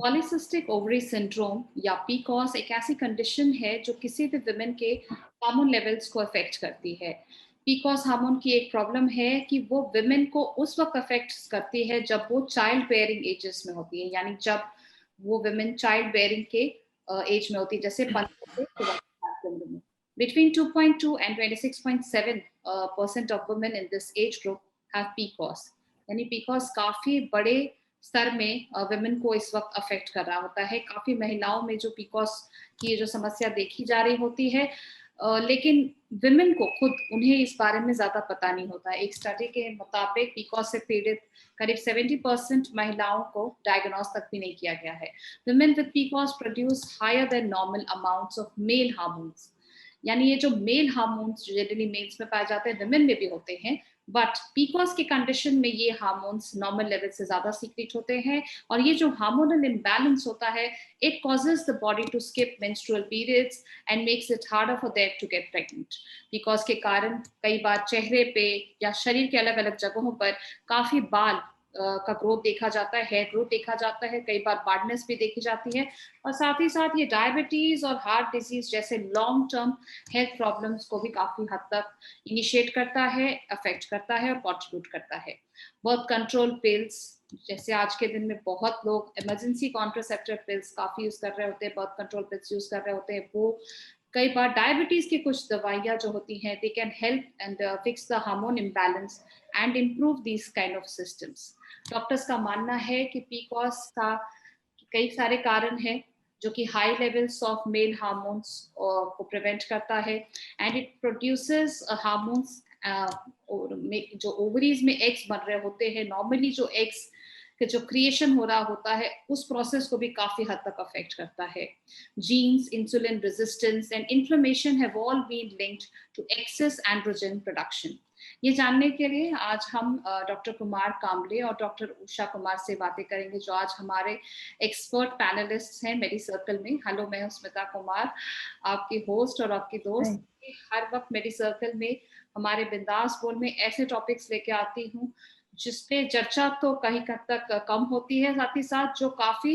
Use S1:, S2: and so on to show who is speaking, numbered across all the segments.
S1: Polycystic ovary syndrome या पीकॉस एक ऐसी कंडीशन है जो किसी भी विमेन के हार्मोन लेवल्स को अफेक्ट करती है। पीकॉस हार्मोन की एक प्रॉब्लम है कि वो विमेन को उस वक्त अफेक्ट करती है जब वो चाइल्ड बेयरिंग एजेस में होती है, यानी जब वो विमेन चाइल्ड बेयरिंग के एज में होती है, जैसे 15 से 24 साल की उम्र में। Between 2.2 and 26.7% of women in this age group have PCOS। यानी PCOS काफी बड़े स्तर में विमेन को इस वक्त अफेक्ट कर रहा होता है। काफी महिलाओं में जो PCOS की जो समस्या देखी जा रही होती है, लेकिन विमेन को खुद उन्हें इस बारे में ज्यादा पता नहीं होता है। एक स्टडी के मुताबिक PCOS से पीड़ित करीब 70% महिलाओं को डायग्नोस तक भी नहीं किया गया है। Women with PCOS produce higher than normal amounts of male hormones। यानी ये जो मेल हार्मोन्स जो जनरली मेल्स में पाए जाते हैं, विमेन में भी होते हैं, बट पीकॉस के कंडीशन में ये हार्मोन्स नॉर्मल लेवल से ज्यादा सीक्रेट होते हैं, और ये जो हार्मोनल इम्बैलेंस होता है, it causes the body to skip menstrual periods and makes it harder for them to get pregnant. PCOS के कारण कई बार चेहरे पे या शरीर के अलग अलग जगहों पर काफी बाल का ग्रोथ देखा जाता है, हेयर ग्रोथ देखा जाता है, कई बार बार्डनेस भी देखी जाती है, और साथ ही साथ ये डायबिटीज और हार्ट डिजीज जैसे लॉन्ग टर्म हेल्थ प्रॉब्लम्स को भी काफी हद तक इनिशिएट करता है, अफेक्ट करता है और कंट्रीब्यूट करता है। बर्थ कंट्रोल पिल्स, जैसे आज के दिन में बहुत लोग इमरजेंसी कॉन्ट्रासेप्टिव पिल्स काफी यूज कर रहे होते हैं, बर्थ कंट्रोल पिल्स यूज कर रहे होते हैं, वो कई बार डायबिटीज की कुछ दवाइयां जो होती हैं, they can help and fix the hormone imbalance and improve these kind of systems. Doctors का मानना है कि पीकॉस का कई सारे कारण हैं जो कि high levels of male hormones को प्रिवेंट करता है, एंड इट प्रोड्यूसेस हार्मोन्स जो ओवरीज में एग्स बन रहे होते हैं, नॉर्मली जो एग्स कि जो क्रिएशन हो रहा होता है उस प्रोसेस को भी काफी हद तक अफेक्ट करता है। Genes, insulin resistance and inflammation have all been linked to excess androgen production. ये जानने के लिए आज हम डॉक्टर कुमार कामले और डॉक्टर उषा कुमार से बातें करेंगे, जो आज हमारे एक्सपर्ट पैनलिस्ट हैं मेडी सर्कल में। हेलो, मैं हूं स्मिता कुमार, आपकी होस्ट और आपकी दोस्त। हर वक्त मेडी सर्कल में हमारे बिंदास बोल में ऐसे टॉपिक्स लेके आती हूँ जिसपे चर्चा तो कहीं तक कम होती है, साथ ही साथ जो काफी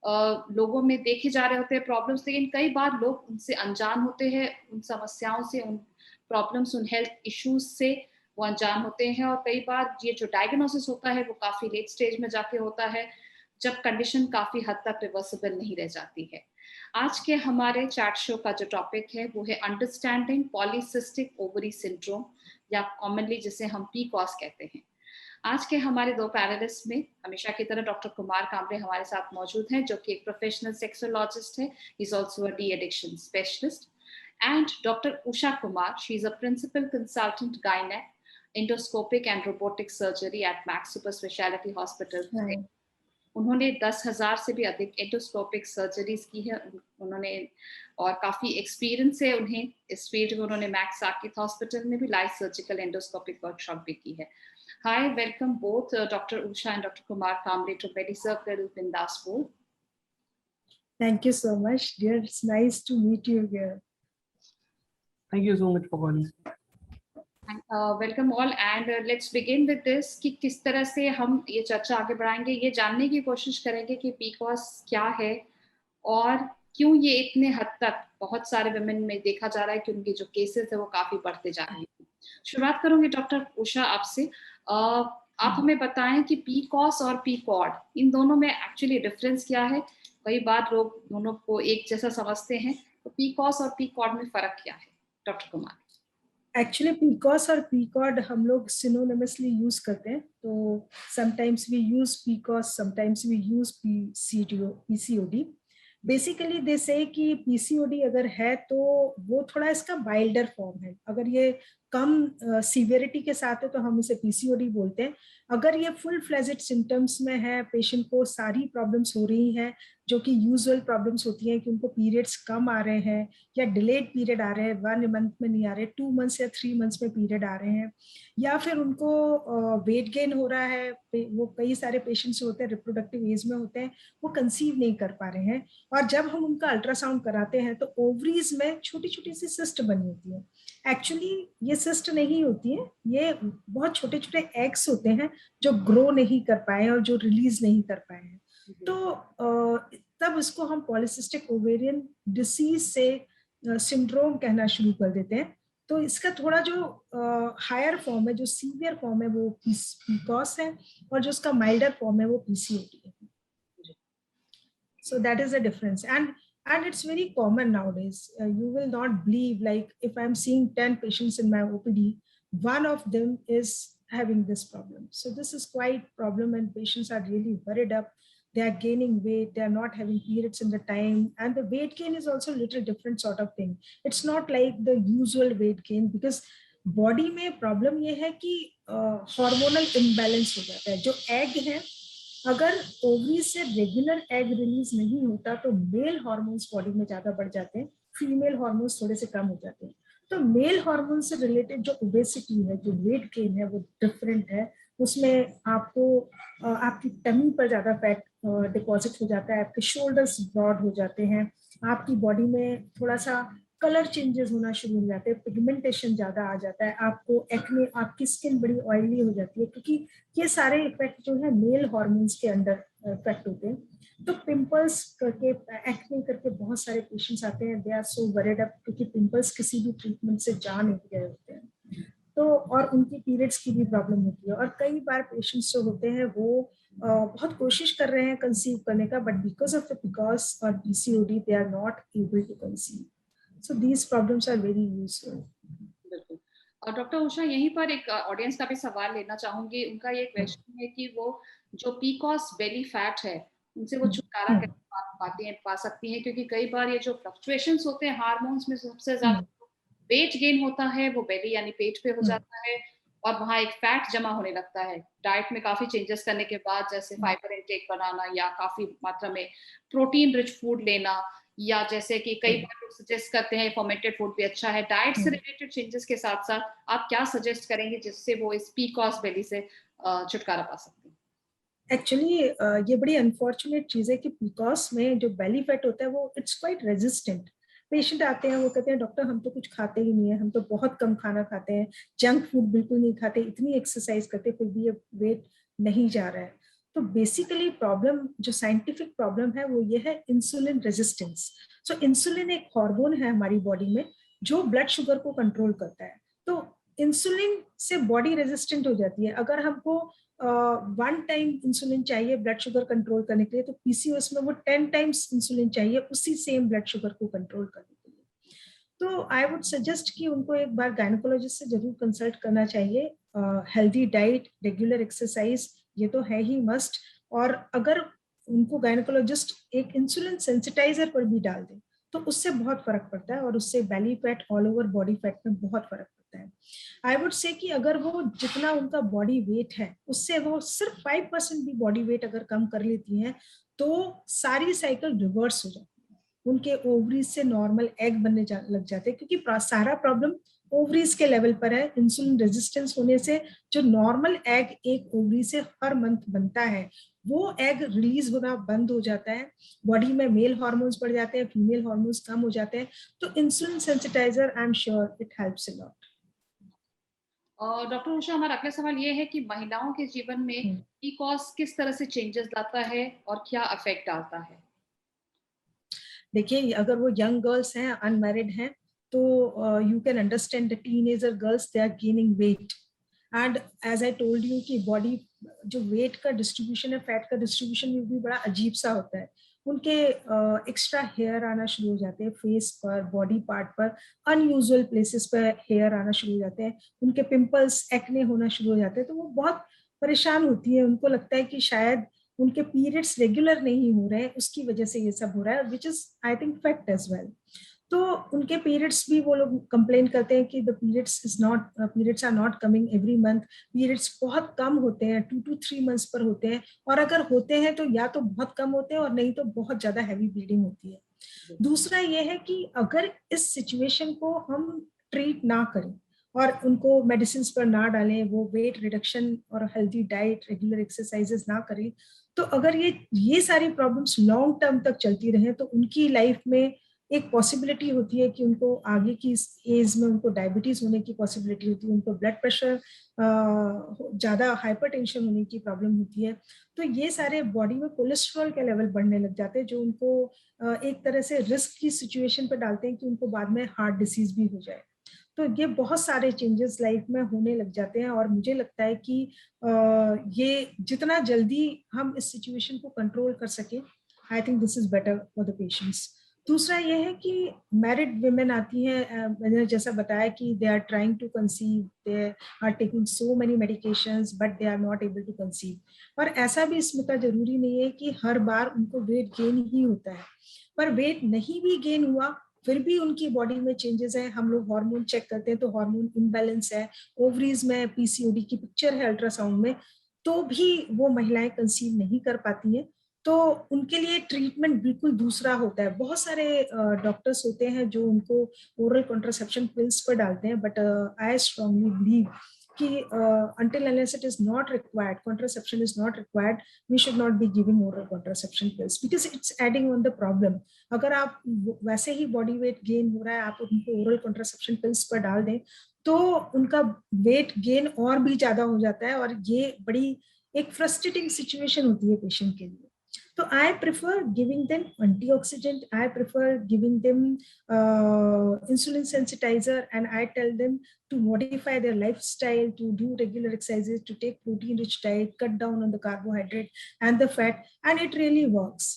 S1: लोगों में देखे जा रहे होते हैं प्रॉब्लम्स, लेकिन कई बार लोग उनसे अनजान होते हैं, उन समस्याओं से, उन प्रॉब्लम्स, उन हेल्थ इश्यूज से वो अनजान होते हैं, और कई बार ये जो डायग्नोसिस होता है वो काफी लेट स्टेज में जाके होता है, जब कंडीशन काफी हद तक रिवर्सिबल नहीं रह जाती है। आज के हमारे चैट शो का जो टॉपिक है वो है अंडरस्टैंडिंग पॉलीसिस्टिक ओवरी सिंड्रोम, या कॉमनली जिसे हम पीकॉस कहते हैं। आज के हमारे दो पैनलिस्ट में हमेशा की तरह डॉक्टर कुमार कामले हमारे साथ मौजूद हैं, जो कि एक प्रोफेशनल सेक्सोलॉजिस्ट है, he is also a de addiction specialist, and doctor Usha Kumar, she is a principal consultant gynaec endoscopic and robotic surgery at Max Super Speciality Hospital. उन्होंने 10,000 से भी अधिक एंडोस्कोपिक सर्जरीज की है उन्होंने, और काफी एक्सपीरियंस है उन्हें इस फील्ड में। उन्होंने मैक्स साकेत हॉस्पिटल में भी लाइव सर्जिकल एंडोस्कोपिक वर्कशॉप भी की है। Hi, welcome both Dr. Usha and Dr. Kumar Kamble to MediCircle Bindaspur.
S2: Thank you so much, dear. It's nice to meet you here.
S3: Thank you so much for calling.
S1: Welcome all, and let's begin with this कि किस तरह से हम ये चर्चा आगे बढ़ाएंगे, ये जानने की कोशिश करेंगे कि पीकॉस क्या है और क्यों ये इतने हद तक बहुत सारे वुमेन में देखा जा रहा है कि उनके जो केसेस है वो काफी बढ़ते जा रहे हैं। शुरुआत करूंगी डॉक्टर उषा आपसे। आप हमें बताएं कि पीकॉस और पीकॉर्ड, इन दोनों में एक्चुअली डिफरेंस क्या है? कई बार लोग दोनों को एक जैसा समझते हैं, तो पीकॉस और पीकॉर्ड में फर्क क्या है डॉक्टर कुमार?
S2: एक्चुअली पीकॉस और पीकॉर्ड हम लोग सिनोनिमसली यूज करते हैं, तो sometimes we use PCOS, sometimes we use PCOD. Basically they say कि पीसीओडी अगर है तो वो थोड़ा इसका माइल्डर फॉर्म है। अगर ये कम सीवियरिटी के साथ है तो हम इसे पीसीओडी बोलते हैं। अगर ये फुल फ्लेजेड सिम्टम्स में है, पेशेंट को सारी प्रॉब्लम्स हो रही हैं जो कि यूजुअल प्रॉब्लम्स होती हैं कि उनको पीरियड्स कम आ रहे हैं या डिलेड पीरियड आ रहे हैं, 1 मंथ में नहीं आ रहे, 2 मंथ्स या 3 मंथ्स में पीरियड आ रहे हैं, या फिर उनको वेट गेन हो रहा है, वो कई सारे पेशेंट्स होते हैं रिप्रोडक्टिव एज में होते हैं, वो कंसीव नहीं कर पा रहे हैं, और जब हम उनका अल्ट्रासाउंड कराते हैं तो ओवरीज में छोटी छोटी सी सिस्ट बनी होती है। एक्चुअली ये सिस्ट नहीं होती है, ये बहुत छोटे छोटे एग्स होते हैं जो ग्रो नहीं कर पाए और जो रिलीज नहीं कर पाए हैं। तो तब उसको हम पॉलिसिस्टिक ओवेरियन डिसीज से सिंड्रोम कहना शुरू कर देते हैं। तो इसका थोड़ा जो हायर फॉर्म है, जो सीवियर फॉर्म है वो पीकॉस है, और जो उसका माइल्डर फॉर्म है वो पीसीओडी है। So that is the difference, and it's very common nowadays. You will not believe, like if I'm seeing 10 patients in my OPD, one of them is having this problem. So this is quite problem, and patients are really worried up. They are gaining weight, they are not having periods in the time, and the weight gain is also a little different sort of thing. It's not like the usual weight gain, because body में problem ये है कि hormonal imbalance हो जाता है। जो egg है, अगर ओवरी से रेगुलर एग रिलीज नहीं होता तो मेल हार्मोन्स बॉडी में ज्यादा बढ़ जाते हैं, फीमेल हार्मोन्स थोड़े से कम हो जाते हैं। तो मेल हार्मोन से रिलेटेड जो ओबेसिटी है, जो वेट गेन है, वो डिफरेंट है। उसमें आपको आपकी टमी पर ज्यादा फैट डिपॉजिट हो जाता है, आपके शोल्डर्स ब्रॉड हो जाते हैं, आपकी बॉडी में थोड़ा सा कलर चेंजेस होना शुरू हो जाते हैं, पिगमेंटेशन ज्यादा आ जाता है, आपको एक्ने, आपकी स्किन बड़ी ऑयली हो जाती है, क्योंकि ये सारे इफेक्ट जो है मेल हार्मोन्स के अंडर इफेक्ट होते हैं। तो पिंपल्स करके, एक्ने करके बहुत सारे पेशेंट्स आते हैं, they are so worried up, क्योंकि पिंपल्स किसी भी ट्रीटमेंट से जा नहीं गए होते हैं। तो और उनकी पीरियड्स की भी प्रॉब्लम होती है, और कई बार पेशेंट्स जो होते हैं वो बहुत कोशिश कर रहे हैं कंसीव करने का, but because of the PCOS और PCOD they are not able to conceive. So these problems are very useful.
S1: बिल्कुल। और डॉक्टर उषा, यहीं पर एक ऑडियंस का भी सवाल लेना चाहूंगी। उनका ये क्वेश्चन है कि वो जो पीकॉस बेली फैट है, उनसे वो छुटकारा कैसे पा सकती हैं, क्योंकि कई बार ये जो फ्लक्चुएशंस होते हैं हार्मोन्स में, सबसे ज्यादा वेट गेन होता है वो बेली यानी पेट पे हो जाता है, और वहाँ एक फैट जमा होने लगता है। डाइट में काफी चेंजेस करने के बाद, जैसे फाइबर इंटेक बढ़ाना या काफी मात्रा में प्रोटीन रिच फूड लेना, या जैसे कि कई बार लोग सजेस्ट करते हैं फर्मेंटेड फूड भी अच्छा है। डाइट से रिलेटेड चेंजेस के साथ साथ आप क्या सजेस्ट करेंगे जिससे वो इस पीकॉस बेली से छुटकारा पा सकते हैं?
S2: एक्चुअली ये बड़ी अनफॉर्चुनेट चीज है कि पीकॉस में जो बेली फैट होता है वो इट्स क्वाइट रेजिस्टेंट। पेशेंट आते हैं, वो कहते हैं डॉक्टर हम तो कुछ खाते ही नहीं है, हम तो बहुत कम खाना खाते हैं, जंक फूड बिल्कुल नहीं खाते, इतनी एक्सरसाइज करते फिर भी ये वेट नहीं जा रहा है। तो बेसिकली प्रॉब्लम, जो साइंटिफिक प्रॉब्लम है वो ये है इंसुलिन रेजिस्टेंस। सो इंसुलिन एक हार्मोन है हमारी बॉडी में जो ब्लड शुगर को कंट्रोल करता है। तो इंसुलिन से बॉडी रेजिस्टेंट हो जाती है। अगर हमको वन टाइम इंसुलिन चाहिए ब्लड शुगर कंट्रोल करने के लिए, तो पीसीओएस में वो 10 टाइम्स इंसुलिन चाहिए उसी सेम ब्लड शुगर को कंट्रोल करने के लिए। तो आई वुड सजेस्ट कि उनको एक बार गायनेकोलॉजिस्ट से जरूर कंसल्ट करना चाहिए। हेल्दी डाइट, रेगुलर एक्सरसाइज, ये तो है ही मस्ट। और अगर उनको गायनेकोलॉजिस्ट एक इंसुलिन सेंसिटाइजर पर भी डाल दे तो उससे बहुत फर्क पड़ता है, और उससे belly fat, all over body fat में बहुत फर्क पड़ता है। आई वुड से कि अगर वो जितना उनका बॉडी वेट है उससे वो सिर्फ 5% भी बॉडी वेट अगर कम कर लेती हैं तो सारी साइकिल रिवर्स हो जाती है, उनके ओवरीज से नॉर्मल एग बनने लग जाते हैं, क्योंकि सारा प्रॉब्लम ओवरीज के लेवल पर है। इंसुलिन रेजिस्टेंस होने से जो नॉर्मल एग एक ओवरी से हर मंथ बनता है वो एग रिलीज होना बंद हो जाता है, बॉडी में मेल हार्मोन्स बढ़ जाते हैं, फीमेल हार्मोन्स कम हो जाते हैं। तो insulin sensitiser, I am sure it helps a lot.
S1: और डॉक्टर उषा, हमारा अगला सवाल ये है कि महिलाओं के जीवन में पीकॉस किस तरह से चेंजेस लाता है और क्या इफेक्ट डालता है?
S2: देखिए, अगर वो यंग गर्ल्स हैं, अनमैरिड हैं, तो you can understand the teenager girls, they are gaining weight, and as I told you कि बॉडी जो वेट का डिस्ट्रीब्यूशन है, फैट का डिस्ट्रीब्यूशन भी बड़ा अजीब सा होता है। उनके एक्स्ट्रा हेयर आना शुरू हो जाते हैं फेस पर, बॉडी पार्ट पर, अनयूजुअल प्लेसेस पर हेयर आना शुरू हो जाते हैं, उनके पिंपल्स, एक्ने होना शुरू हो जाते हैं। तो वो बहुत परेशान होती है, उनको लगता है कि शायद उनके पीरियड्स रेगुलर नहीं हो रहे हैं, उसकी वजह से ये सब हो रहा है, which is I think fact as well. तो उनके पीरियड्स भी, वो लोग कंप्लेन करते हैं कि the periods are not coming every month, periods बहुत कम होते हैं, 2 to 3 months पर होते हैं, और अगर होते हैं तो या तो बहुत कम होते हैं और नहीं तो बहुत ज्यादा हैवी ब्लीडिंग होती है। दूसरा ये है कि अगर इस सिचुएशन को हम ट्रीट ना करें और उनको मेडिसिन पर ना डालें, वो वेट रिडक्शन और हेल्दी डाइट, रेगुलर एक्सरसाइजेस ना करें, तो अगर ये सारी प्रॉब्लम्स लॉन्ग टर्म तक चलती रहे तो उनकी लाइफ में एक पॉसिबिलिटी होती है कि उनको आगे की एज में उनको डायबिटीज होने की पॉसिबिलिटी होती है, उनको ब्लड प्रेशर ज़्यादा हाइपरटेंशन होने की प्रॉब्लम होती है। तो ये सारे बॉडी में कोलेस्ट्रॉल के लेवल बढ़ने लग जाते हैं, जो उनको एक तरह से रिस्क की सिचुएशन पर डालते हैं कि उनको बाद में हार्ट डिसीज भी हो जाए। तो ये बहुत सारे चेंजेस लाइफ में होने लग जाते हैं, और मुझे लगता है कि ये जितना जल्दी हम इस सिचुएशन को कंट्रोल कर सके, I think this is better for the patients. दूसरा ये है कि मैरिड विमेन आती हैं, मैंने जैसा बताया कि they are trying to conceive, they are taking so many medications but they are not able to conceive. और ऐसा भी स्मिता जरूरी नहीं है कि हर बार उनको वेट गेन ही होता है, पर वेट नहीं भी गेन हुआ फिर भी उनकी बॉडी में चेंजेस है। हम लोग हार्मोन चेक करते हैं तो हार्मोन इम्बैलेंस है, ओवरीज में पीसीओडी की पिक्चर है अल्ट्रासाउंड में, तो भी वो महिलाएं कंसीव नहीं कर पाती हैं। तो उनके लिए ट्रीटमेंट बिल्कुल दूसरा होता है। बहुत सारे डॉक्टर्स होते हैं जो उनको ओरल कॉन्ट्रासेप्शन पिल्स पर डालते हैं, बट आई स्ट्रांगली बिलीव कि until unless it is not required, contraception is not required, we should not be giving oral contraception pills because it's adding on the problem. अगर आप वैसे ही body weight gain हो रहा है, आप उनको oral contraception pills पर डाल दें तो उनका वेट गेन और भी ज्यादा हो जाता है, और ये बड़ी एक फ्रस्ट्रेटिंग सिचुएशन होती है पेशेंट के लिए। So I prefer giving them antioxidant, I prefer giving them insulin sensitizer, and I tell them to modify their lifestyle, to do regular exercises, to take protein rich diet, cut down on the carbohydrate and the fat, and it really works.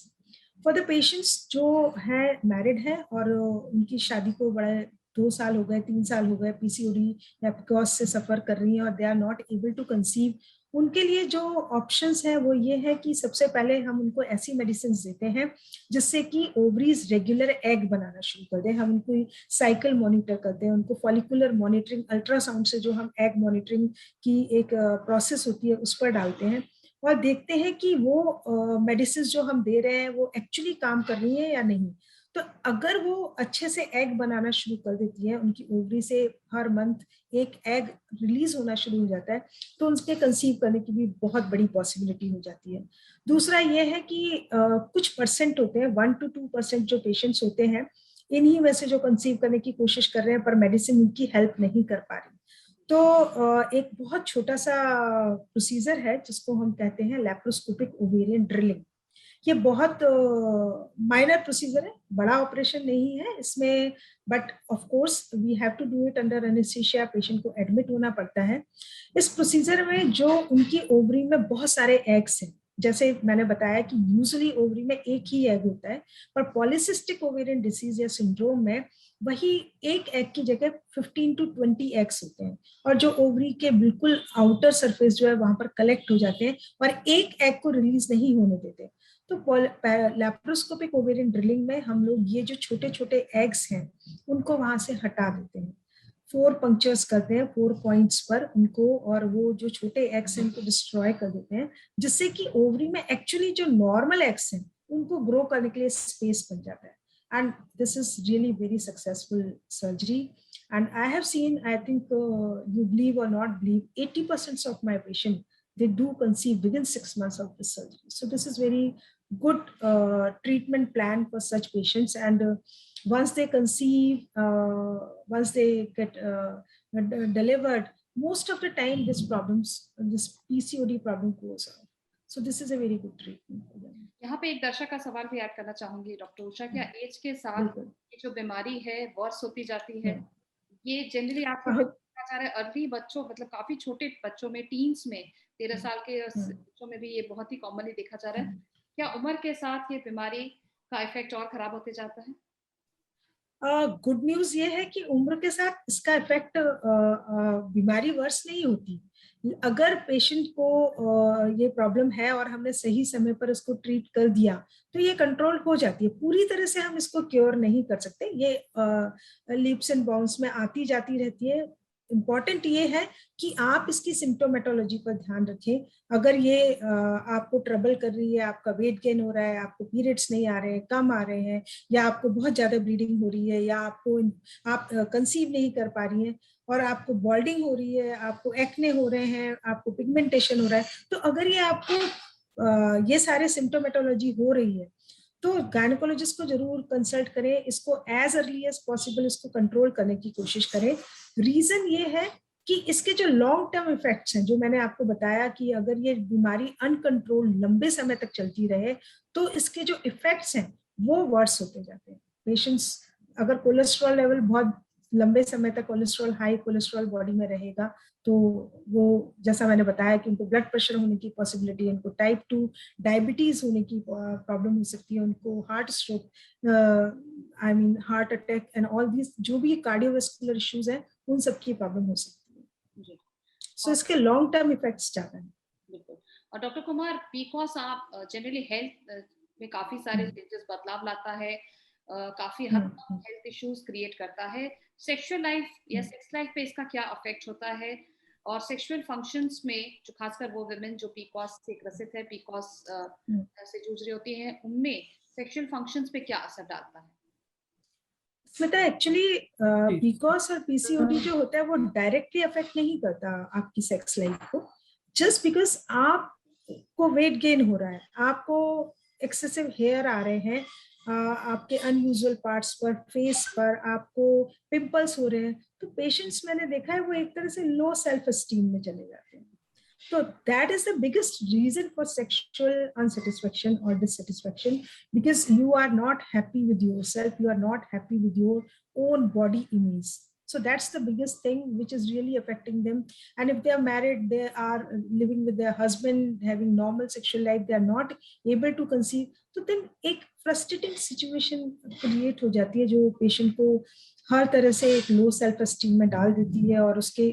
S2: For the patients जो है married है और उनकी शादी को बड़ा 2 साल हो गए, 3 साल हो गए, पीसीओडी या पीसीओएस से सफर कर रही हैं और they are not able to conceive, उनके लिए जो ऑप्शंस है वो ये है कि सबसे पहले हम उनको ऐसी मेडिसिन देते हैं जिससे कि ओवरीज रेगुलर एग बनाना शुरू कर दें। हम उनको साइकिल मॉनिटर करते हैं, उनको फॉलिकुलर मॉनिटरिंग अल्ट्रासाउंड से जो हम एग मॉनिटरिंग की एक प्रोसेस होती है उस पर डालते हैं, और देखते हैं कि वो मेडिसिन जो हम दे रहे हैं वो एक्चुअली काम कर रही है या नहीं। तो अगर वो अच्छे से एग बनाना शुरू कर देती है, उनकी ओवरी से हर मंथ एक एग रिलीज होना शुरू हो जाता है, तो उनके कंसीव करने की भी बहुत बड़ी पॉसिबिलिटी हो जाती है। दूसरा ये है कि कुछ परसेंट होते हैं, 1 to 2% जो पेशेंट्स होते हैं, इन्हीं में से जो कंसीव करने की कोशिश कर रहे हैं पर मेडिसिन उनकी हेल्प नहीं कर पा रही। तो एक बहुत छोटा सा प्रोसीजर है जिसको हम कहते हैं लैप्रोस्कोपिक ओवेरियन ड्रिलिंग। ये बहुत माइनर प्रोसीजर है, बड़ा ऑपरेशन नहीं है इसमें, but of course we have to do it under anaesthesia, patient को एडमिट होना पड़ता है। इस प्रोसीजर में जो उनकी ओवरी में बहुत सारे एग्स हैं, जैसे मैंने बताया कि यूजुअली ओवरी में एक ही एग होता है, पर पॉलीसिस्टिक ओवेरियन डिसीज या सिंड्रोम में वही एक एग की जगह 15 to 20 एग्स होते हैं, और जो ओवरी के बिल्कुल आउटर सरफेस जो है वहां पर कलेक्ट हो जाते हैं और एक एग को रिलीज नहीं होने देते। तो लैप्रोस्कोपिक ओवेरियन ड्रिलिंग में हम लोग ये जो छोटे छोटे एग्स हैं उनको वहां से हटा देते हैं, 4 पंक्चर्स करते हैं 4 पॉइंट्स पर उनको, और वो जो छोटे एग्स हैं उनको डिस्ट्रॉय कर देते हैं, जिससे कि ओवरी में एक्चुअली जो नॉर्मल एग्स हैं उनको ग्रो करने के लिए स्पेस बन जाता है। And this is really very successful surgery. And I have seen, I think you believe or not believe, 80% of my patients, they do conceive within 6 months of the surgery. So this is very good treatment plan for such patients. And once they conceive, once they get delivered, most of the time this PCOD problem goes out. So this is a very good treatment for them.
S1: यहाँ पे एक दर्शक का सवाल भी add करना चाहूंगी doctor Usha, क्या एज के साथ ये जो बीमारी है वर्स होती जाती है? ये जनरली आपको देखा जा रहा है अर्ली बच्चों, मतलब काफी छोटे बच्चों में, टीन्स में, 13 साल के बच्चों में भी ये बहुत ही कॉमनली देखा जा रहा है। क्या उम्र के साथ ये बीमारी का इफेक्ट और खराब होते जाता है?
S2: गुड न्यूज ये है कि उम्र के साथ इसका इफेक्ट बीमारी वर्स नहीं होती। अगर पेशेंट को ये प्रॉब्लम है और हमने सही समय पर इसको ट्रीट कर दिया तो ये कंट्रोल हो जाती है। पूरी तरह से हम इसको क्योर नहीं कर सकते, ये लीप्स एंड बाउंड्स में आती जाती रहती है। इम्पॉर्टेंट ये है कि आप इसकी सिम्टोमेटोलॉजी पर ध्यान रखें। अगर ये आपको ट्रबल कर रही है, आपका वेट गेन हो रहा है, आपको पीरियड्स नहीं आ रहे हैं, कम आ रहे हैं, या आपको बहुत ज्यादा ब्लीडिंग हो रही है, या आप कंसीव नहीं कर पा रही हैं, और आपको बॉल्डिंग हो रही है, आपको एक्ने हो रहे हैं, आपको पिगमेंटेशन हो रहा है, तो अगर ये आपको ये सारे सिम्टोमेटोलॉजी हो रही है तो गायनेकोलॉजिस्ट को जरूर कंसल्ट करें, इसको एज अर्ली एज पॉसिबल इसको कंट्रोल करने की कोशिश करें। रीजन ये है कि इसके जो लॉन्ग टर्म इफेक्ट्स हैं, जो मैंने आपको बताया कि अगर ये बीमारी अनकंट्रोल लंबे समय तक चलती रहे तो इसके जो इफेक्ट्स हैं वो वर्स होते जाते हैं। पेशेंट्स, अगर कोलेस्ट्रॉल लेवल बहुत लंबे समय तक कोलेस्ट्रॉल, हाई कोलेस्ट्रॉल बॉडी में रहेगा तो वो, जैसा मैंने बताया कि उनको ब्लड प्रेशर होने की पॉसिबिलिटी है, उनको टाइप 2 डायबिटीज होने की प्रॉब्लम हो सकती है, उनको heart stroke, I mean heart attack and all these जो भी कार्डियोवास्कुलर इश्यूज हैं उन सब की प्रॉब्लम हो सकती है। सो इसके लॉन्ग टर्म इफेक्ट्स ज्यादा हैं।
S1: बिल्कुल। और डॉक्टर कुमार, पीकॉस आप जनरली हेल्थ में काफी सारे चेंजेस, बदलाव लाता है, काफी हद तक हेल्थ इश्यूज क्रिएट करता है। सेक्सुअल लाइफ या सेक्स लाइफ पे इसका क्या इफेक्ट होता है, और सेक्सुअल फंक्शंस में जो खासकर वो वुमेन जो पीकॉस से ग्रसित है, पीकॉस से जूझ रही होती हैं, उनमें सेक्सुअल फंक्शंस पे क्या असर डालता है?
S2: मतलब एक्चुअली पीकॉस और पीसीओडी जो होता है वो डायरेक्टली अफेक्ट नहीं करता आपकी सेक्स लाइफ को, जस्ट बिकॉज आपको वेट गेन हो रहा है, आपको एक्सेसिव हेयर आ रहे हैं, आपके अनयूजुअल पार्ट्स पर, फेस पर आपको पिंपल्स हो रहे हैं, तो पेशेंट्स मैंने देखा है वो एक तरह से लो सेल्फ एस्टीम में चले जाते हैं। So that is the biggest reason for sexual unsatisfaction or dissatisfaction, because you are not happy with yourself, you are not happy with your own body image. So that's the biggest thing which is really affecting them. And if they are married, they are living with their husband, having normal sexual life, they are not able to conceive. So then एक frustrating situation create हो जाती है जो patient को हर तरह से एक लो self esteem में डाल देती है, और उसके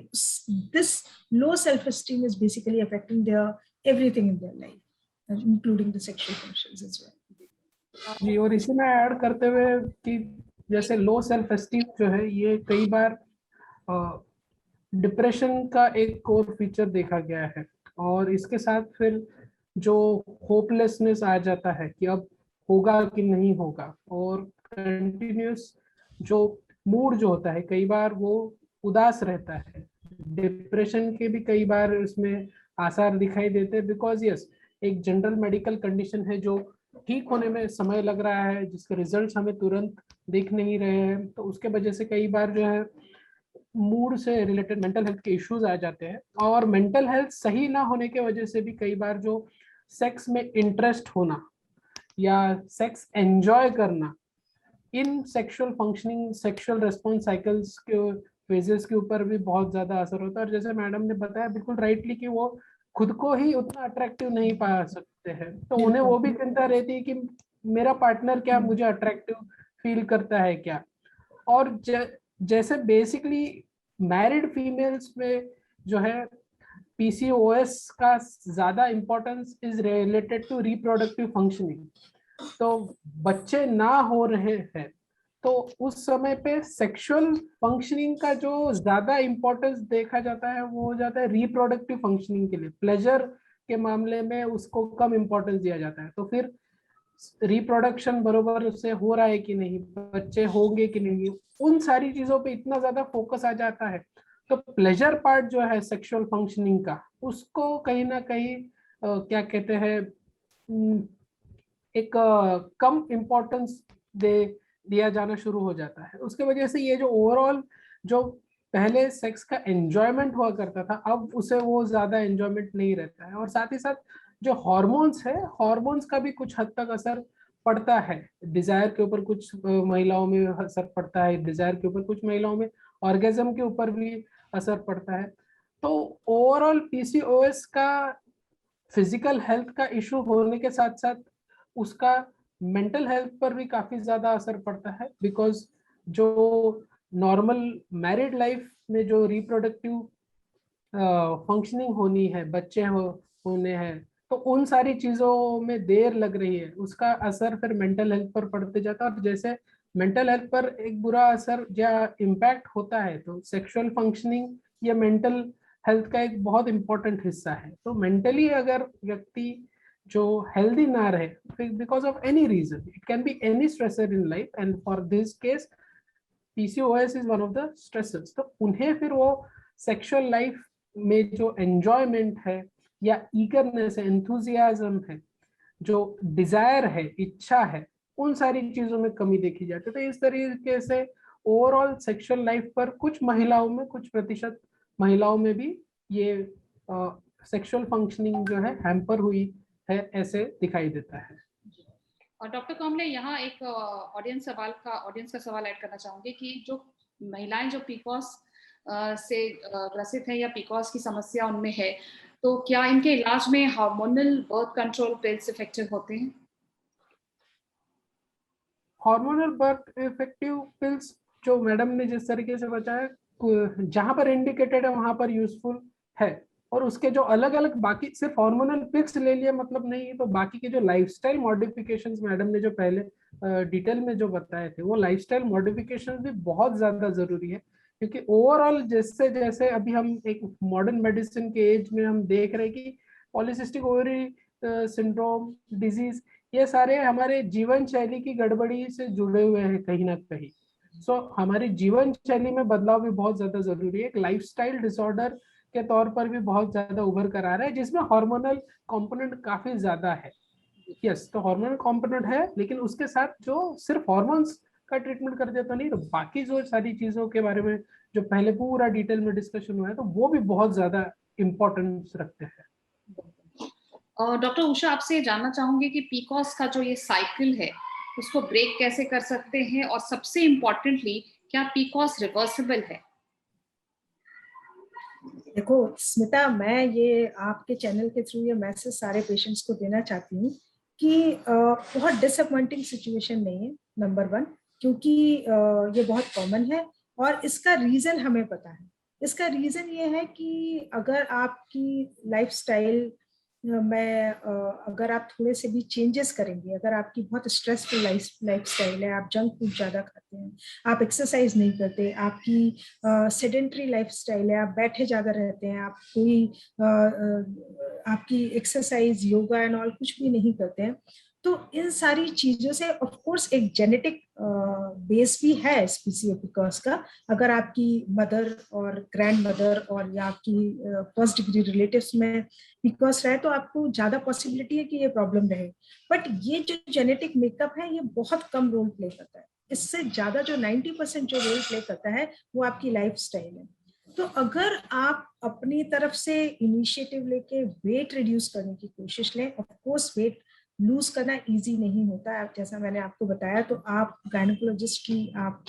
S2: this low self esteem is basically affecting their everything in their life including the sexual functions as well.
S3: जी, और इसी में ऐड करते हुए कि जैसे लो सेल्फ एस्टीम जो है ये कई बार डिप्रेशन का एक और फीचर देखा गया है, और इसके साथ फिर जो होपलेसनेस आ जाता है कि अब होगा कि नहीं होगा, और कंटिन्यूस जो मूड जो होता है कई बार वो उदास रहता है। डिप्रेशन के भी कई बार इसमें आसार दिखाई देते हैं, बिकॉज यस एक जनरल मेडिकल कंडीशन है जो ठीक होने में समय लग रहा है, जिसके रिजल्ट्स हमें तुरंत दिख नहीं रहे हैं, तो उसके वजह से कई बार जो है मूड से रिलेटेड मेंटल हेल्थ के इश्यूज आ जाते हैं। और मेंटल हेल्थ सही ना होने के वजह से भी कई बार जो सेक्स में इंटरेस्ट होना या सेक्स एंजॉय करना, in sexual functioning, sexual response cycles के फेजेस के ऊपर भी बहुत ज्यादा असर होता है। और जैसे मैडम ने बताया बिल्कुल राइटली कि वो खुद को ही उतना अट्रैक्टिव नहीं पा सकते हैं, तो उन्हें वो भी चिंता रहती है कि मेरा पार्टनर क्या मुझे अट्रैक्टिव फील करता है क्या। और जैसे बेसिकली मैरिड फीमेल्स में जो है पीसीओएस का ज्यादा importance is related to reproductive functioning, तो बच्चे ना हो रहे हैं तो उस समय पे सेक्सुअल फंक्शनिंग का जो ज्यादा इंपॉर्टेंस देखा जाता है वो हो जाता है रिप्रोडक्टिव फंक्शनिंग के लिए। प्लेजर के मामले में उसको कम इंपॉर्टेंस दिया जाता है, तो फिर रिप्रोडक्शन बरोबर से हो रहा है कि नहीं, बच्चे होंगे कि नहीं, उन सारी चीजों पे इतना ज्यादा फोकस आ जाता है, तो प्लेजर पार्ट जो है सेक्सुअल फंक्शनिंग का उसको कहीं ना कहीं क्या कहते हैं एक कम इम्पोर्टेंस दिया जाना शुरू हो जाता है। उसके वजह से ये जो ओवरऑल जो पहले सेक्स का एंजॉयमेंट हुआ करता था अब उसे वो ज्यादा एंजॉयमेंट नहीं रहता है। और साथ ही साथ जो हॉर्मोन्स है, हॉर्मोन्स का भी कुछ हद तक असर पड़ता है। डिजायर के ऊपर कुछ महिलाओं में असर पड़ता है, डिजायर के ऊपर कुछ महिलाओं में ऑर्गेजम के ऊपर भी असर पड़ता है। तो ओवरऑल पीसीओएस का फिजिकल हेल्थ का इशू होने के साथ साथ उसका मेंटल हेल्थ पर भी काफी ज्यादा असर पड़ता है, बिकॉज जो नॉर्मल मैरिड लाइफ में जो रिप्रोडक्टिव फंक्शनिंग होनी है, बच्चे होने हैं, तो उन सारी चीजों में देर लग रही है, उसका असर फिर मेंटल हेल्थ पर पड़ते जाता है। और जैसे मेंटल हेल्थ पर एक बुरा असर या इम्पैक्ट होता है तो सेक्सुअल फंक्शनिंग या मेंटल हेल्थ का एक बहुत इंपॉर्टेंट हिस्सा है। तो मेंटली अगर व्यक्ति जो हेल्दी ना रहे because of any reason, it can be any stressor in life, and for this case PCOS is one of the stressors, तो उन्हें फिर वो सेक्सुअल लाइफ में जो एंजॉयमेंट है या ईगरनेस है, एंथुजियाज्म है, जो डिजायर है, इच्छा है, उन सारी चीजों में कमी देखी जाती है। तो इस तरीके से ओवरऑल सेक्सुअल लाइफ पर कुछ महिलाओं में, कुछ प्रतिशत महिलाओं में भी ये सेक्सुअल फंक्शनिंग जो है हैम्पर हुई है, ऐसे दिखाई देता है।
S1: और डॉक्टर कामले, यहाँ एक ऑडियंस का सवाल ऐड करना चाहूंगी कि जो महिलाएं जो पीकॉस से ग्रसित है या पीकॉस की समस्या उनमें है, तो क्या इनके इलाज में hormonal birth control pills effective होते हैं?
S3: हार्मोनल बर्थ इफेक्टिव पिल्स जो मैडम ने जिस तरीके से बताया, जहां पर इंडिकेटेड है वहां पर यूजफुल है, और उसके जो अलग अलग बाकी सिर्फ हार्मोनल पिल्स ले लिए मतलब नहीं, तो बाकी के जो लाइफस्टाइल मॉडिफिकेशंस मैडम ने जो पहले डिटेल में जो बताए थे, वो लाइफस्टाइल मॉडिफिकेशंस भी बहुत ज्यादा जरूरी है। क्योंकि ओवरऑल जैसे जैसे अभी हम एक मॉडर्न मेडिसिन के एज में हम देख रहे हैं कि पॉलिसिस्टिक ओवरी सिंड्रोम डिजीज, ये सारे हमारे जीवन शैली की गड़बड़ी से जुड़े हुए हैं कहीं ना कहीं। हमारी जीवन शैली में बदलाव भी बहुत ज्यादा जरूरी है। एक लाइफस्टाइल डिसऑर्डर के तौर पर भी बहुत ज्यादा उभर कर आ रहा है, जिसमें हार्मोनल कंपोनेंट काफी ज्यादा है। यस, तो हार्मोनल कंपोनेंट है, लेकिन उसके साथ जो सिर्फ हार्मोन्स का ट्रीटमेंट कर देता नहीं, तो बाकी जो सारी चीजों के बारे में जो पहले पूरा डिटेल में डिस्कशन हुआ है, तो वो भी बहुत ज्यादा इम्पोर्टेंस रखते हैं।
S1: और डॉक्टर उषा, आपसे जानना चाहूंगी कि पीकॉस का जो ये साइकिल है उसको ब्रेक कैसे कर सकते हैं, और सबसे इम्पोर्टेंटली क्या पीकॉस रिवर्सिबल है?
S2: देखो स्मिता, मैं ये आपके चैनल के थ्रू ये मैसेज सारे पेशेंट्स को देना चाहती हूँ कि बहुत डिसअपॉइंटिंग सिचुएशन नहीं है, नंबर 1, क्योंकि ये बहुत कॉमन है और इसका रीजन हमें पता है। इसका रीजन ये है कि अगर आपकी लाइफस्टाइल में अगर आप थोड़े से भी चेंजेस करेंगे, अगर आपकी बहुत स्ट्रेसफुल लाइफस्टाइल है, आप जंक फूड ज्यादा खाते हैं, आप एक्सरसाइज नहीं करते, आपकी सेडेंटरी लाइफस्टाइल है, आप बैठे ज्यादा रहते हैं, आप कोई आपकी एक्सरसाइज योगा एंड ऑल कुछ भी नहीं करते हैं, तो इन सारी चीजों से ऑफ कोर्स एक जेनेटिक बेस भी है पीसीओपीसीओएस का। अगर आपकी मदर और ग्रैंड मदर और या आपकी फर्स्ट डिग्री रिलेटिव्स में पीसीओएस रहे तो आपको ज्यादा पॉसिबिलिटी है कि ये प्रॉब्लम रहे। बट ये जो जेनेटिक मेकअप है ये बहुत कम रोल प्ले करता है। इससे ज्यादा जो 90% जो रोल प्ले करता है वो आपकी लाइफस्टाइल है। तो अगर आप अपनी तरफ से इनिशिएटिव लेके वेट रिड्यूस करने की कोशिश लें, ऑफ कोर्स वेट लूज करना इजी नहीं होता है, जैसा मैंने आपको बताया, तो आप गायनेकोलॉजिस्ट की आप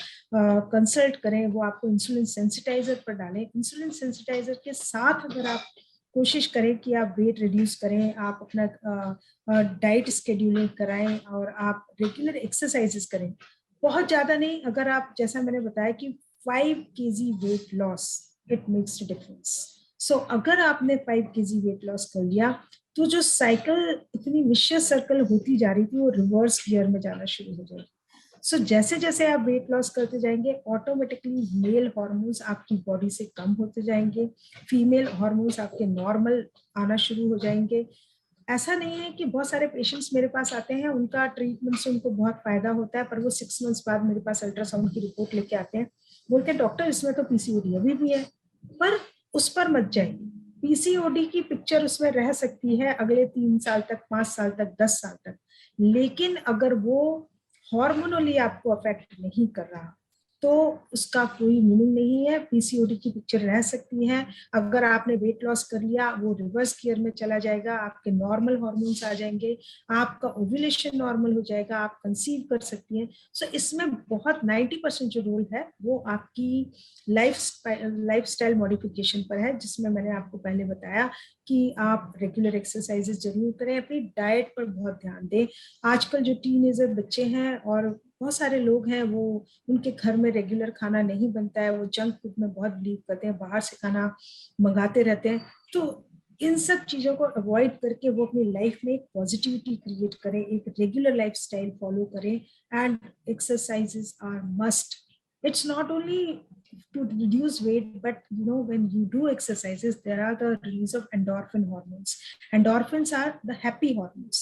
S2: कंसल्ट करें, वो आपको इंसुलिन सेंसिटाइजर पर डालें। इंसुलिन सेंसिटाइजर के साथ अगर आप कोशिश करें कि आप वेट रिड्यूस करें, आप अपना डाइट स्केड्यूलिंग कराएं और आप रेगुलर एक्सरसाइजेस करें, बहुत ज्यादा नहीं, अगर आप जैसा मैंने बताया कि 5 kg weight loss it makes a difference. So अगर आपने 5 kg वेट लॉस कर लिया तो जो साइकिल इतनी विशियस सर्कल होती जा रही थी वो रिवर्स गियर में जाना शुरू हो जाएगी। सो जैसे जैसे आप वेट लॉस करते जाएंगे ऑटोमेटिकली मेल हार्मोन्स आपकी बॉडी से कम होते जाएंगे, फीमेल हार्मोन्स आपके नॉर्मल आना शुरू हो जाएंगे। ऐसा नहीं है कि बहुत सारे पेशेंट्स मेरे पास आते हैं उनका ट्रीटमेंट से उनको बहुत फायदा होता है, पर वो 6 months बाद मेरे पास अल्ट्रासाउंड की रिपोर्ट लेके आते हैं, बोलते हैं डॉक्टर इसमें तो पीसीओडी अभी भी है। पर उस पर मत जाइए, पीसीओडी की पिक्चर उसमें रह सकती है अगले 3 साल तक, 5 साल तक, 10 साल तक, लेकिन अगर वो हार्मोनली आपको अफेक्ट नहीं कर रहा तो उसका कोई मीनिंग नहीं है। पीसीओडी की पिक्चर रह सकती है, अगर आपने वेट लॉस कर लिया वो रिवर्स गियर में चला जाएगा, आपके नॉर्मल हार्मोन्स आ जाएंगे, आपका ओव्यूलेशन नॉर्मल हो जाएगा, आप कंसीव कर सकती हैं। सो इसमें बहुत 90% जो रोल है वो आपकी लाइफस्टाइल मॉडिफिकेशन पर है, जिसमें मैंने आपको पहले बताया कि आप रेगुलर एक्सरसाइजेस जरूर करें, अपनी डाइट पर बहुत ध्यान दें। आजकल जो टीनेजर बच्चे हैं और बहुत सारे लोग हैं वो उनके घर में रेगुलर खाना नहीं बनता है, वो जंक फूड में बहुत बिलीव करते हैं, बाहर से खाना मंगाते रहते हैं। तो इन सब चीजों को अवॉइड करके वो अपनी लाइफ में एक पॉजिटिविटी क्रिएट करें, एक रेगुलर लाइफस्टाइल फॉलो करें, and exercises are must. It's not only to reduce weight, but when you do exercises there are the release of endorphin hormones. Endorphins are the happy hormones.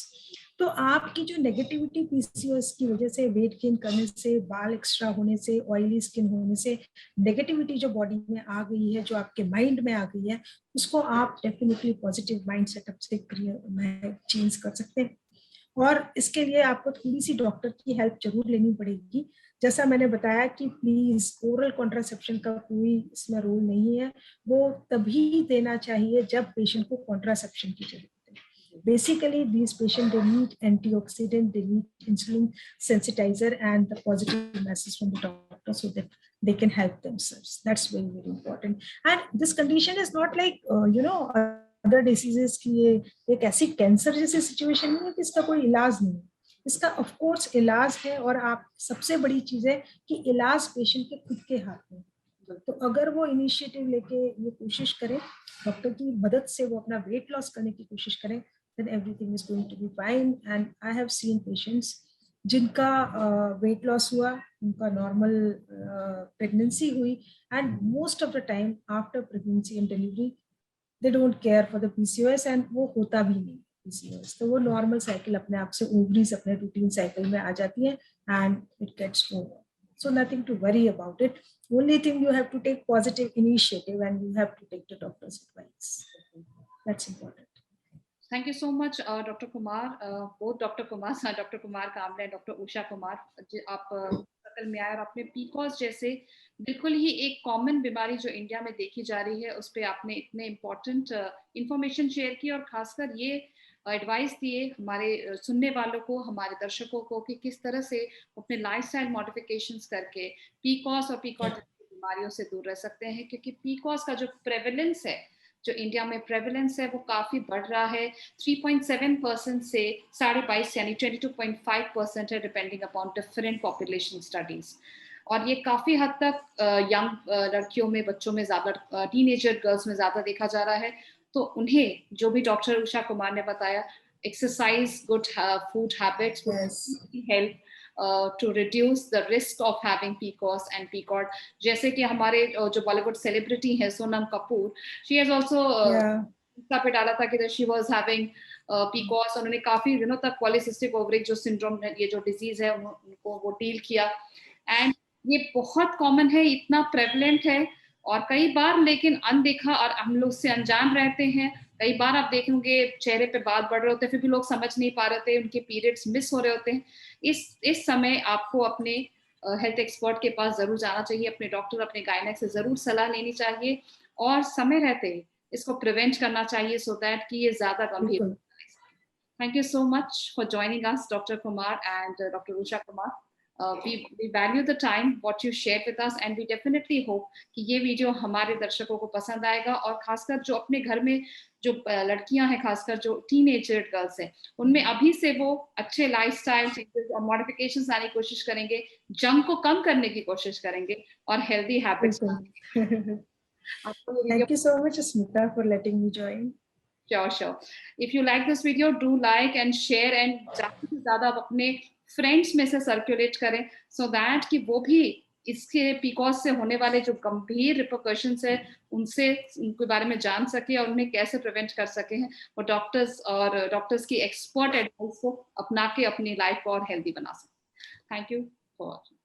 S2: तो आपकी जो negativity PCOS की वजह से, weight gain करने से, बाल extra होने से, ऑयली स्किन होने से नेगेटिविटी जो बॉडी में आ गई है, जो आपके माइंड में आ गई है, उसको आप डेफिनेटली पॉजिटिव माइंड सेटअप से चेंज कर सकते हैं। और इसके लिए आपको थोड़ी सी डॉक्टर की हेल्प जरूर लेनी पड़ेगी। जैसा मैंने बताया कि प्लीज ओरल कॉन्ट्रासेप्शन का कोई इसमें रोल नहीं है, वो तभी देना चाहिए जब पेशेंट को कॉन्ट्रासेप्शन की जरूरत है। Basically these patients, they need antioxidant, they need insulin sensitizer and the positive message from the doctor so that they can help themselves. That's very, very important. And this condition is not like other diseases की ये एक ऐसी cancer जैसी situation नहीं है कि इसका कोई इलाज नहीं है। इसका ऑफ कोर्स इलाज है, और आप सबसे बड़ी चीज है कि इलाज पेशेंट के खुद के हाथ में। तो अगर वो इनिशिएटिव लेके ये कोशिश करें, डॉक्टर की मदद से वो अपना वेट लॉस करने की कोशिश करें, then everything is going to be fine. And I have seen patients जिनका वेट लॉस हुआ, उनका नॉर्मल प्रेगनेंसी हुई, and most of the time after pregnancy and delivery they don't care for the PCOS, and वो होता भी नहीं PCOS. तो वो नॉर्मल साइकिल अपने आप से ओवरीज अपने रूटीन साइकिल में आ जाती है and it gets over. So nothing to worry about it. Only thing, you have to take positive initiative and you have to take the doctor's advice. That's important.
S1: Thank you so much, Dr. Kumar. Both Dr. Kumar Kamle, Dr. Usha Kumar, आप अस्पताल में आए और आपने PCOS जैसे बिल्कुल ही एक common बीमारी जो इंडिया में देखी जा रही है उस पर आपने इतने इम्पोर्टेंट इंफॉर्मेशन शेयर की, और खासकर ये एडवाइस दिए हमारे सुनने वालों को, हमारे दर्शकों को, कि किस तरह से अपने लाइफस्टाइल मॉडिफिकेशंस करके PCOS और PCOD बीमारियों से दूर रह सकते हैं। क्योंकि PCOS का जो प्रेवलेंस है, जो इंडिया में प्रेवलेंस है, वो काफी बढ़ रहा है। 3.7% से 22.5 यानी 22.5% है, depending upon different population studies. और ये काफी हद तक यंग लड़कियों में, बच्चों में ज्यादा, टीनेजर गर्ल्स में ज्यादा देखा जा रहा है। तो उन्हें जो भी डॉक्टर उषा कुमार ने बताया, exercise, good food habits help to reduce the risk of having PCOS and PCOD. जैसे कि हमारे जो बॉलीवुड सेलिब्रिटी है Sonam Kapoor, she has also पे डाला था कि she was having PCOS। उन्होंने काफी दिनों तक पॉलीसिस्टिक ओवरी जो सिंड्रोम है, ये जो डिजीज है, उनको वो डील किया। एंड ये बहुत कॉमन है, इतना प्रेवलेंट है, और कई बार लेकिन अनदेखा और हम लोग से अनजान रहते हैं। कई बार आप देखेंगे चेहरे पे बाल बढ़ रहे होते हैं, फिर भी लोग समझ नहीं पा रहे थे, उनके पीरियड्स मिस हो रहे होते हैं। इस समय आपको अपने हेल्थ एक्सपर्ट के पास जरूर जाना चाहिए, अपने डॉक्टर, अपने गायनेक से जरूर सलाह लेनी चाहिए, और समय रहते इसको प्रिवेंट करना चाहिए, सो दैट कि ये ज्यादा गंभीर। Thank you so much for joining us, doctor Kumar and doctor Usha Kumar. We value the time what you shared with us, and we definitely hope कि ये वीडियो हमारे दर्शकों को पसंद आएगा, और खासकर जो अपने घर में जो लड़कियां हैं, खासकर जो टीनेजर गर्ल्स हैं, उनमें अभी से वो अच्छे लाइफस्टाइल चेंजेस और मॉडिफिकेशंस लाने की कोशिश करेंगे, जंक को कम करने की कोशिश करेंगे, और healthy habits.
S2: Thank you so much, Smita, for letting me join.
S1: Sure. If you like this video, do like and share, and ज़्यादा से ज़्यादा अपने फ्रेंड्स में से सर्कुलेट करें, सो दैट कि वो भी इसके PCOS से होने वाले जो गंभीर रिपरकशंस है उनके बारे में जान सके, और उन्हें कैसे प्रिवेंट कर सके हैं, वो डॉक्टर्स की एक्सपर्ट एडवाइस को अपना के अपनी लाइफ को और हेल्दी बना सके। Thank you for watching.